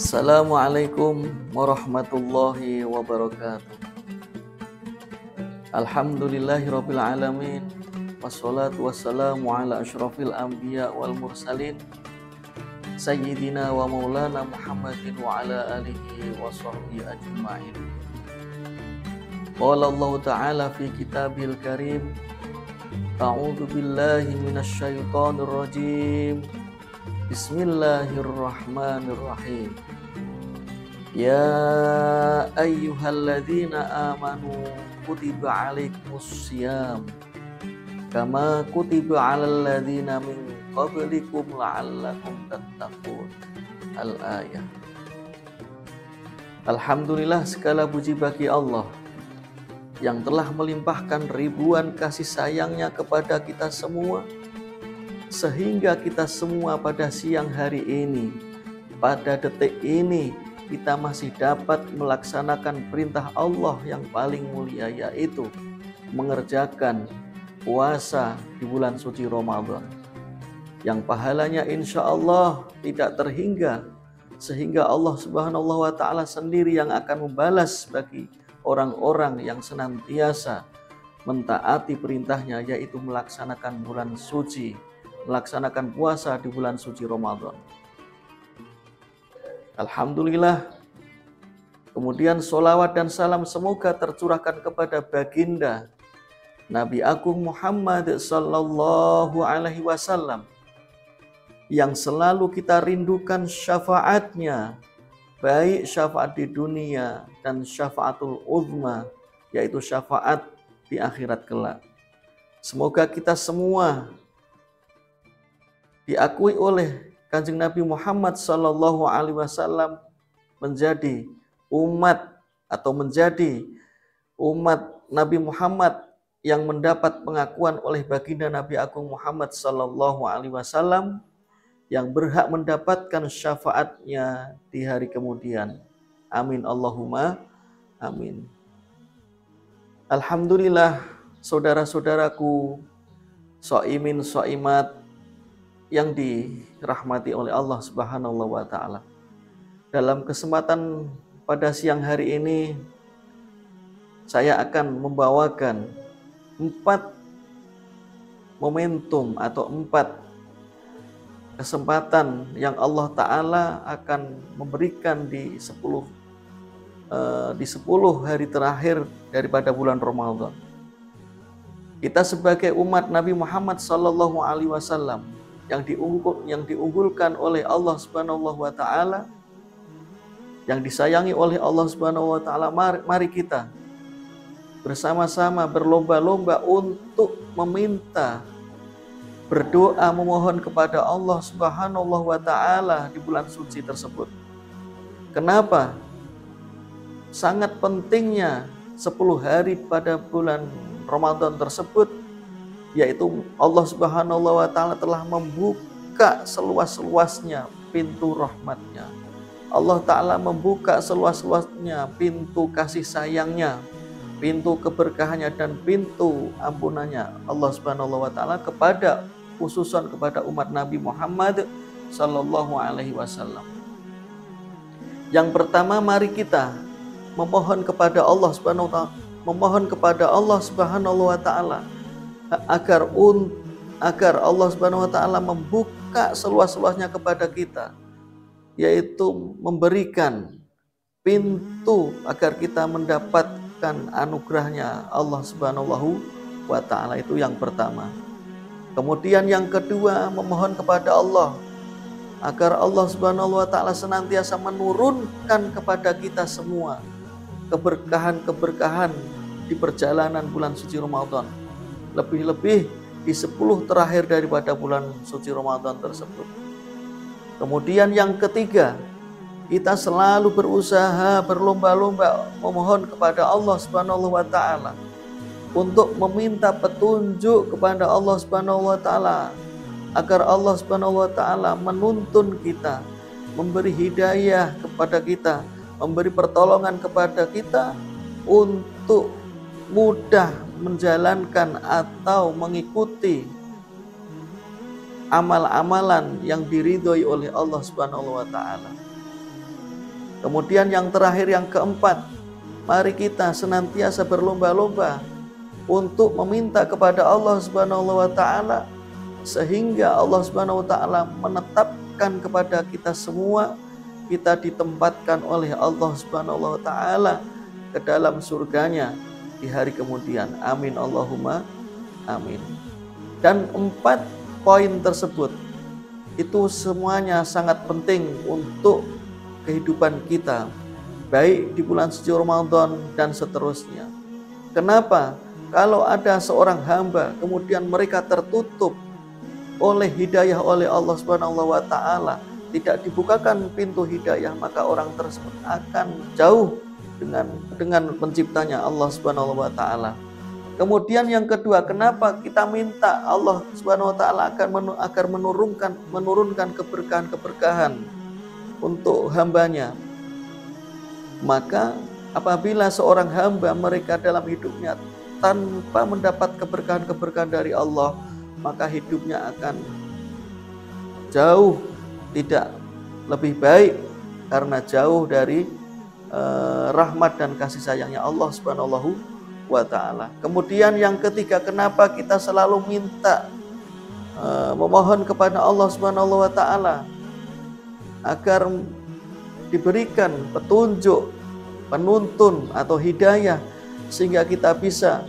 Assalamualaikum warahmatullahi wabarakatuh. Alhamdulillahirabbil alamin. Wassalatu wassalamu ala asyrafil anbiya wal mursalin sayyidina wa maulana Muhammadin wa ala alihi wa sahbihi ajma'in. Qala Allah ta'ala fi kitabil karim, a'udzu billahi minasy syaithanir rajim. Bismillahirrahmanirrahim. Ya ayyuhalladzina amanu kutiba alaikumussyam kama kutiba alal ladzina min qablikum la'allakum tattaqun. Al-ayah. Alhamdulillah, segala puji bagi Allah yang telah melimpahkan ribuan kasih sayangnya kepada kita semua, sehingga kita semua pada siang hari ini, pada detik ini, kita masih dapat melaksanakan perintah Allah yang paling mulia, yaitu mengerjakan puasa di bulan suci Ramadan, yang pahalanya insya Allah tidak terhingga, sehingga Allah Subhanahu wa Ta'ala sendiri yang akan membalas bagi orang-orang yang senantiasa mentaati perintahnya, yaitu melaksanakan bulan suci, melaksanakan puasa di bulan suci Ramadan. Alhamdulillah. Kemudian sholawat dan salam semoga tercurahkan kepada baginda Nabi Agung Muhammad sallallahu alaihi wasallam, yang selalu kita rindukan syafaatnya, baik syafaat di dunia dan syafaatul uzma, yaitu syafaat di akhirat kelak. Semoga kita semua diakui oleh Kanjeng Nabi Muhammad sallallahu alaihi wasallam menjadi umat atau menjadi umat Nabi Muhammad yang mendapat pengakuan oleh baginda Nabi Agung Muhammad sallallahu alaihi wasallam, yang berhak mendapatkan syafaatnya di hari kemudian. Amin Allahumma amin. Alhamdulillah, saudara-saudaraku, shaimin shaimat yang dirahmati oleh Allah Subhanahu wa Ta'ala. Dalam kesempatan pada siang hari ini, saya akan membawakan 4 momentum atau 4 kesempatan yang Allah Ta'ala akan memberikan di 10 hari terakhir daripada bulan Ramadan. Kita sebagai umat Nabi Muhammad sallallahu alaihi wasallam yang diunggulkan oleh Allah Subhanahu wa Ta'ala, yang disayangi oleh Allah Subhanahu wa Ta'ala, mari kita bersama-sama berlomba-lomba untuk meminta, berdoa, memohon kepada Allah Subhanahu wa Ta'ala di bulan suci tersebut. Kenapa? Sangat pentingnya 10 hari pada bulan Ramadan tersebut, yaitu Allah Subhanahu wa Ta'ala telah membuka seluas-luasnya pintu rahmatnya. Allah Ta'ala membuka seluas-luasnya pintu kasih sayangnya, pintu keberkahannya dan pintu ampunannya Allah Subhanahu wa Ta'ala kepada, khususan kepada umat Nabi Muhammad sallallahu alaihi wasallam. Yang pertama, mari kita memohon kepada Allah Subhanahu wa Ta'ala agar Allah Subhanahu wa Ta'ala membuka seluas-luasnya kepada kita, yaitu memberikan pintu agar kita mendapatkan anugerahnya Allah Subhanahu wa Ta'ala. Itu yang pertama. Kemudian yang kedua, memohon kepada Allah agar Allah Subhanahu wa Ta'ala senantiasa menurunkan kepada kita semua keberkahan-keberkahan di perjalanan bulan suci Ramadan, lebih-lebih di 10 terakhir daripada bulan suci Ramadan tersebut. Kemudian yang ketiga, kita selalu berusaha, berlomba-lomba memohon kepada Allah Subhanahu wa Ta'ala untuk meminta petunjuk kepada Allah Subhanahu wa Ta'ala, agar Allah Subhanahu wa Ta'ala menuntun kita, memberi hidayah kepada kita, memberi pertolongan kepada kita untuk mudah menjalankan atau mengikuti amal-amalan yang diridhoi oleh Allah Subhanahu wa Ta'ala. Kemudian yang terakhir, yang keempat, mari kita senantiasa berlomba-lomba untuk meminta kepada Allah Subhanahu wa taala sehingga Allah Subhanahu wa taala menetapkan kepada kita semua kita ditempatkan oleh Allah Subhanahu wa taala ke dalam surganya di hari kemudian. Amin Allahumma amin. Dan 4 poin tersebut itu semuanya sangat penting untuk kehidupan kita, baik di bulan suci Ramadan dan seterusnya. Kenapa? Kalau ada seorang hamba kemudian mereka tertutup oleh hidayah oleh Allah Subhanahu wa taala, tidak dibukakan pintu hidayah, maka orang tersebut akan jauh dengan penciptanya Allah Subhanahu wa taala. Kemudian yang kedua, kenapa kita minta Allah Subhanahu wa taala agar menurunkan keberkahan-keberkahan untuk hambanya? Maka apabila seorang hamba mereka dalam hidupnya tanpa mendapat keberkahan-keberkahan dari Allah, maka hidupnya akan jauh tidak lebih baik karena jauh dari rahmat dan kasih sayangnya Allah Subhanahu wa taala. Kemudian yang ketiga, kenapa kita selalu minta memohon kepada Allah Subhanahu wa taala agar diberikan petunjuk, penuntun atau hidayah sehingga kita bisa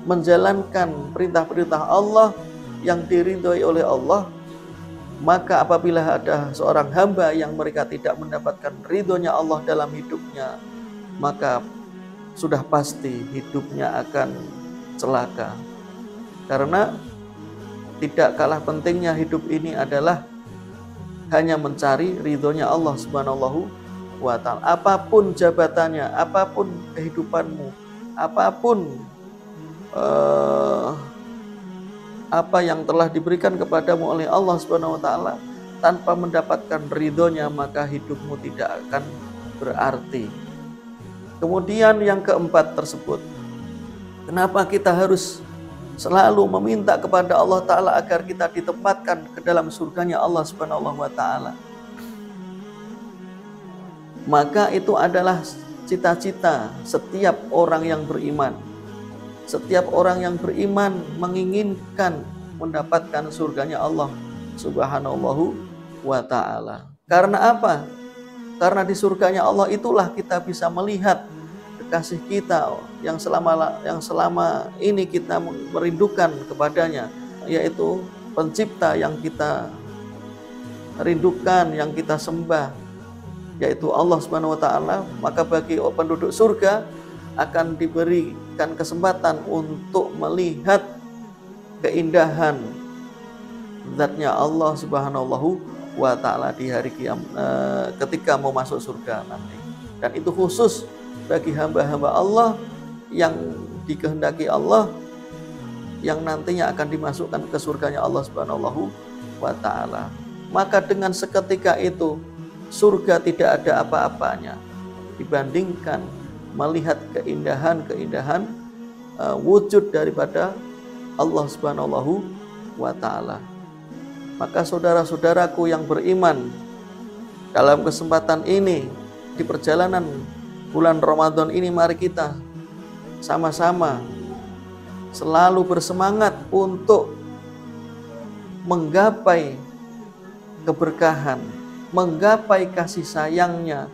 menjalankan perintah-perintah Allah yang diridhoi oleh Allah. Maka apabila ada seorang hamba yang mereka tidak mendapatkan ridhonya Allah dalam hidupnya, maka sudah pasti hidupnya akan celaka. Karena tidak kalah pentingnya hidup ini adalah hanya mencari ridhonya Allah Subhanahu wa ta'ala. Apapun jabatannya, apapun kehidupanmu, apapun apa yang telah diberikan kepadamu oleh Allah Subhanahu wa taala, tanpa mendapatkan ridhonya maka hidupmu tidak akan berarti. Kemudian yang keempat tersebut, kenapa kita harus selalu meminta kepada Allah taala agar kita ditempatkan ke dalam surganya Allah Subhanahu wa taala? Maka itu adalah cita-cita setiap orang yang beriman. Setiap orang yang beriman menginginkan mendapatkan surganya Allah Subhanahu wa ta'ala. Karena apa? Karena di surganya Allah itulah kita bisa melihat kekasih kita yang selama ini kita merindukan kepadanya, yaitu pencipta yang kita rindukan, yang kita sembah, yaitu Allah Subhanahu wa ta'ala. Maka bagi penduduk surga akan diberikan kesempatan untuk melihat keindahan zatnya Allah Subhanahu wa ta'ala di hari ketika mau masuk surga nanti. Dan itu khusus bagi hamba-hamba Allah yang dikehendaki Allah, yang nantinya akan dimasukkan ke surganya Allah Subhanahu wa ta'ala. Maka dengan seketika itu surga tidak ada apa-apanya dibandingkan melihat keindahan-keindahan wujud daripada Allah Subhanahu wa ta'ala. Maka saudara-saudaraku yang beriman, dalam kesempatan ini di perjalanan bulan Ramadan ini, mari kita sama-sama selalu bersemangat untuk menggapai keberkahan, menggapai kasih sayangnya,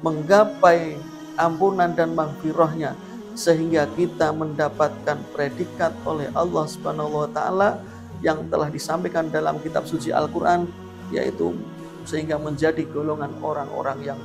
menggapai ampunan dan maghfirahnya, sehingga kita mendapatkan predikat oleh Allah Subhanahu wa ta'ala yang telah disampaikan dalam kitab suci Al-Quran, yaitu sehingga menjadi golongan orang-orang yang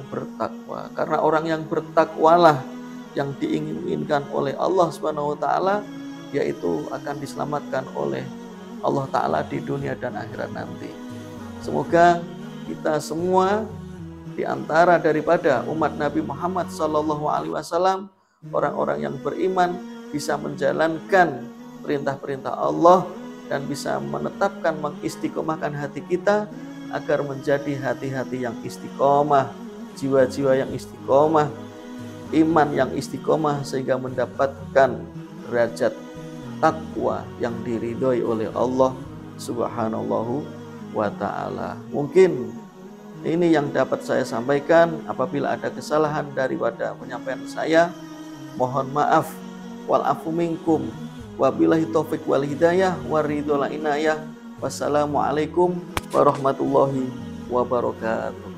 bertakwa. Karena orang yang bertakwalah yang diinginkan oleh Allah Subhanahu wa ta'ala, yaitu akan diselamatkan oleh Allah ta'ala di dunia dan akhirat nanti. Semoga kita semua di antara daripada umat Nabi Muhammad SAW, orang-orang yang beriman, bisa menjalankan perintah-perintah Allah dan bisa menetapkan, mengistiqomahkan hati kita agar menjadi hati-hati yang istiqomah, jiwa-jiwa yang istiqomah, iman yang istiqomah, sehingga mendapatkan derajat takwa yang diridhoi oleh Allah Subhanahu wa ta'ala. Mungkin Ini yang dapat saya sampaikan. Apabila ada kesalahan daripada penyampaian saya, mohon maaf. Wal afu minkum. Wabillahi taufik wal hidayah waridul inayah. Wassalamualaikum warahmatullahi wabarakatuh.